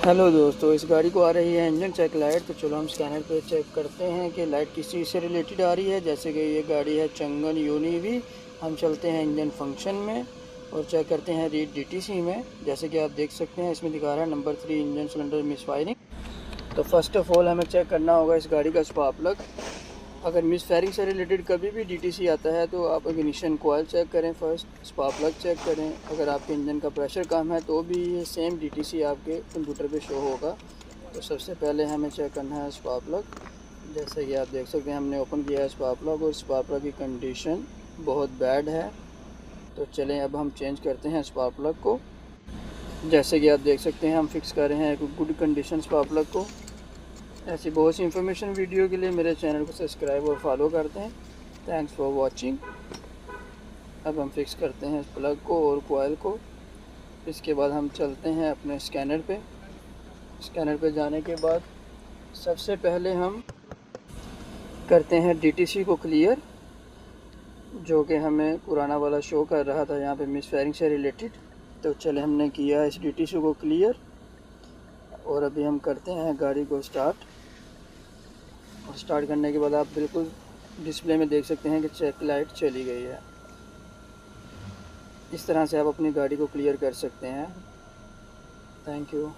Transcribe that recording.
Hello दोस्तों, इस गाड़ी को आ रही है इंजन चेक लाइट। तो चलो हम स्कैनर पे चेक करते हैं कि लाइट किस चीज़ से रिलेटेड आ रही है। जैसे कि ये गाड़ी है चंगन यूनिवी। हम चलते हैं इंजन फंक्शन में और चेक करते हैं रीड डीटीसी में। जैसे कि आप देख सकते हैं इसमें दिखा रहा है number 3 engine cylinder miss firing. तो फर्स्ट ऑफ ऑल हमें चेक करना होगा इस गाड़ी का स्पार्क प्लग। अगर मिस फायरिंग से रिलेटेड कभी भी डीटीसी आता है तो आप इग्निशन कॉइल चेक करें, फर्स्ट स्पार्क प्लग चेक करें। अगर आपके इंजन का प्रेशर कम है तो भी ये सेम डीटीसी आपके कंप्यूटर पे शो होगा। तो सबसे पहले हमें चेक करना है स्पार्क प्लग। जैसे कि आप देख सकते हैं हमने ओपन किया है स्पार्क प्लग और स्पार्क प्लग की कंडीशन बहुत बैड है। तो चलें अब हम चेंज करते हैं स्पार्क प्लग को। जैसे कि आप देख सकते हैं हम फिक्स कर रहे हैं एक गुड कंडीशन स्पार्क प्लग को। ऐसी बहुत सी इन्फॉर्मेशन वीडियो के लिए मेरे चैनल को सब्सक्राइब और फॉलो करते हैं। Thanks for watching. अब हम फिक्स करते हैं प्लग को और कोयल को। इसके बाद हम चलते हैं अपने स्कैनर पे। स्कैनर पे जाने के बाद सबसे पहले हम करते हैं डीटीसी को क्लियर, जो कि हमें पुराना वाला शो कर रहा था यहाँ पे मिस फायरिंग से रिलेटेड। तो चले हमने किया इस डीटीसी को क्लियर और अभी हम करते हैं गाड़ी को स्टार्ट। और स्टार्ट करने के बाद आप बिल्कुल डिस्प्ले में देख सकते हैं कि चेक लाइट चली गई है। इस तरह से आप अपनी गाड़ी को क्लियर कर सकते हैं। Thank you.